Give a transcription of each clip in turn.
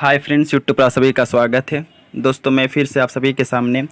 Hi friends, YouTube पर आप सभी का स्वागत है। दोस्तों, मैं फिर से आप सभी के सामने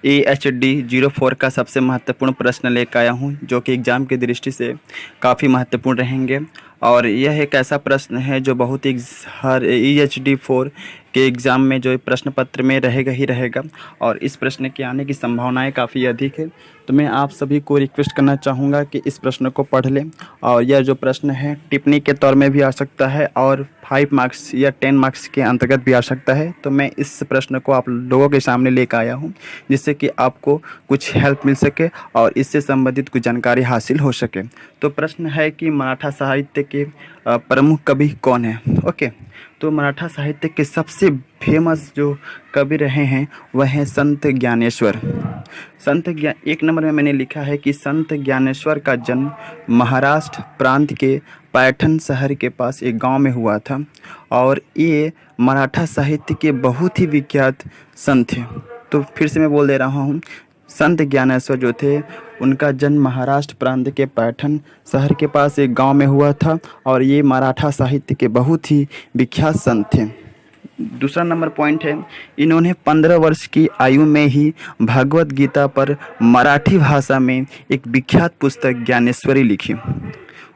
AHD 04 का सबसे महत्वपूर्ण प्रश्न लेकर आया हूं, जो कि एग्ज़ाम की दृष्टि से काफ़ी महत्वपूर्ण रहेंगे। और यह एक ऐसा प्रश्न है जो बहुत ही हर AHD 4 के एग्ज़ाम में जो प्रश्न पत्र में रहेगा ही रहेगा, और इस प्रश्न के आने की संभावनाएं काफ़ी अधिक है। तो मैं आप सभी को रिक्वेस्ट करना चाहूँगा कि इस प्रश्न को पढ़ लें। और यह जो प्रश्न है टिप्पणी के तौर में भी आ सकता है और 5 मार्क्स या 10 मार्क्स के अंतर्गत भी आ सकता है। तो मैं इस प्रश्न को आप लोगों के सामने लेकर आया हूँ, जिससे कि आपको कुछ हेल्प मिल सके और इससे संबंधित कुछ जानकारी हासिल हो सके। तो प्रश्न है कि मराठा साहित्य के प्रमुख कवि कौन है। ओके, तो मराठा साहित्य के सबसे फेमस जो कवि रहे हैं वह हैं संत ज्ञानेश्वर। एक नंबर में मैंने लिखा है कि संत ज्ञानेश्वर का जन्म महाराष्ट्र प्रांत के पैठण शहर के पास एक गांव में हुआ था, और ये मराठा साहित्य के बहुत ही विख्यात संत थे। तो फिर से मैं बोल दे रहा हूँ, संत ज्ञानेश्वर जो थे उनका जन्म महाराष्ट्र प्रांत के पैठण शहर के पास एक गांव में हुआ था, और ये मराठा साहित्य के बहुत ही विख्यात संत थे। दूसरा नंबर पॉइंट है, इन्होंने 15 वर्ष की आयु में ही भगवत गीता पर मराठी भाषा में एक विख्यात पुस्तक ज्ञानेश्वरी लिखी।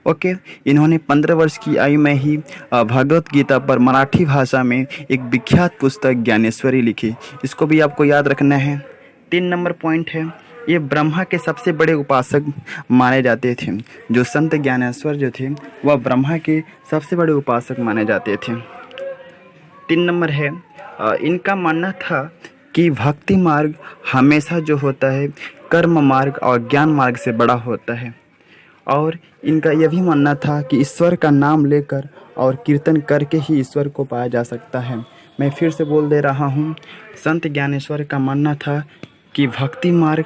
ओके, इन्होंने 15 वर्ष की आयु में ही भगवत गीता पर मराठी भाषा में एक विख्यात पुस्तक ज्ञानेश्वरी लिखी। इसको भी आपको याद रखना है। 3 नंबर पॉइंट है, ये ब्रह्मा के सबसे बड़े उपासक माने जाते थे। जो संत ज्ञानेश्वर जो थे वह ब्रह्मा के सबसे बड़े उपासक माने जाते थे। 3 नंबर है, इनका मानना था कि भक्ति मार्ग हमेशा जो होता है कर्म मार्ग और ज्ञान मार्ग से बड़ा होता है। और इनका यह भी मानना था कि ईश्वर का नाम लेकर और कीर्तन करके ही ईश्वर को पाया जा सकता है। मैं फिर से बोल दे रहा हूँ, संत ज्ञानेश्वर का मानना था कि भक्ति मार्ग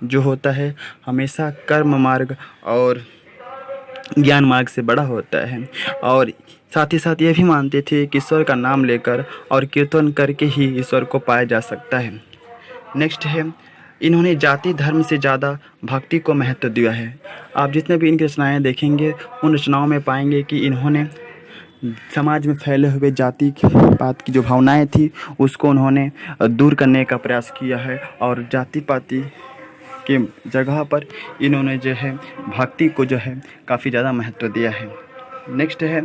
जो होता है हमेशा कर्म मार्ग और ज्ञान मार्ग से बड़ा होता है। और साथ ही साथ ये भी मानते थे कि ईश्वर का नाम लेकर और कीर्तन करके ही ईश्वर को पाया जा सकता है। नेक्स्ट है, इन्होंने जाति धर्म से ज़्यादा भक्ति को महत्व दिया है। आप जितने भी इनकी रचनाएँ देखेंगे उन रचनाओं में पाएंगे कि इन्होंने समाज में फैले हुए जाति पात की जो भावनाएं थी उसको उन्होंने दूर करने का प्रयास किया है, और जाति पाति के जगह पर इन्होंने जो है भक्ति को जो है काफ़ी ज़्यादा महत्व दिया है। नेक्स्ट है,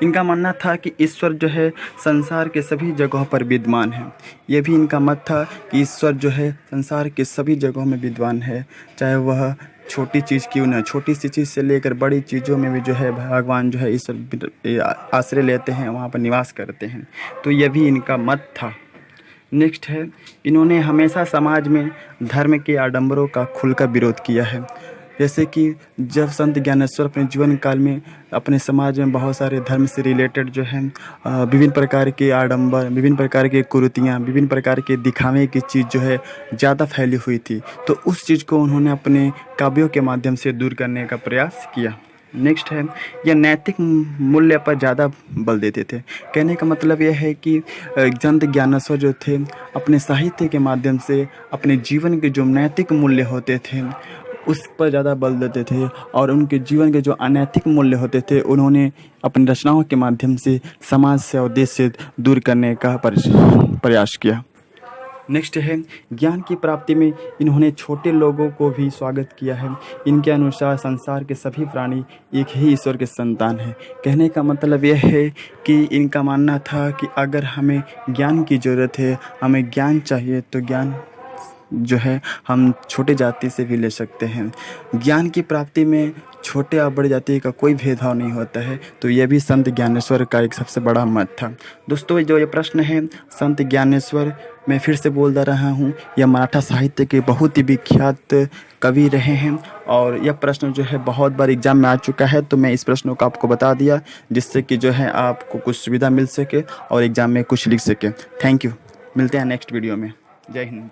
इनका मानना था कि ईश्वर जो है संसार के सभी जगहों पर विद्यमान है। यह भी इनका मत था कि ईश्वर जो है संसार के सभी जगहों में विद्यमान है, चाहे वह छोटी चीज़ क्यों ना, छोटी सी चीज़ से लेकर बड़ी चीज़ों में भी जो है भगवान जो है ईश्वर आश्रय लेते हैं, वहाँ पर निवास करते हैं। तो यह भी इनका मत था। नेक्स्ट है, इन्होंने हमेशा समाज में धर्म के आडंबरों का खुलकर विरोध किया है। जैसे कि जब संत ज्ञानेश्वर अपने जीवन काल में अपने समाज में बहुत सारे धर्म से रिलेटेड जो है विभिन्न प्रकार के आडंबर, विभिन्न प्रकार के कुरीतियाँ, विभिन्न प्रकार के दिखावे की चीज़ जो है ज़्यादा फैली हुई थी, तो उस चीज़ को उन्होंने अपने काव्यों के माध्यम से दूर करने का प्रयास किया। नेक्स्ट है, यह नैतिक मूल्य पर ज़्यादा बल देते थे। कहने का मतलब यह है कि संत ज्ञानेश्वर जो थे अपने साहित्य के माध्यम से अपने जीवन के जो नैतिक मूल्य होते थे उस पर ज़्यादा बल देते थे, और उनके जीवन के जो अनैतिक मूल्य होते थे उन्होंने अपनी रचनाओं के माध्यम से समाज से और देश से दूर करने का प्रयास किया। नेक्स्ट है, ज्ञान की प्राप्ति में इन्होंने छोटे लोगों को भी स्वागत किया है। इनके अनुसार संसार के सभी प्राणी एक ही ईश्वर के संतान हैं। कहने का मतलब यह है कि इनका मानना था कि अगर हमें ज्ञान की ज़रूरत है, हमें ज्ञान चाहिए, तो ज्ञान जो है हम छोटे जाति से भी ले सकते हैं। ज्ञान की प्राप्ति में छोटे और बड़े जाति का कोई भेदभाव नहीं होता है। तो यह भी संत ज्ञानेश्वर का एक सबसे बड़ा मत था। दोस्तों, जो ये प्रश्न है संत ज्ञानेश्वर, मैं फिर से बोल दे रहा हूँ, यह मराठा साहित्य के बहुत ही विख्यात कवि रहे हैं, और यह प्रश्न जो है बहुत बार एग्जाम में आ चुका है। तो मैं इस प्रश्न को आपको बता दिया, जिससे कि जो है आपको कुछ सुविधा मिल सके और एग्ज़ाम में कुछ लिख सके। Thank you. मिलते हैं नेक्स्ट वीडियो में। जय हिंद।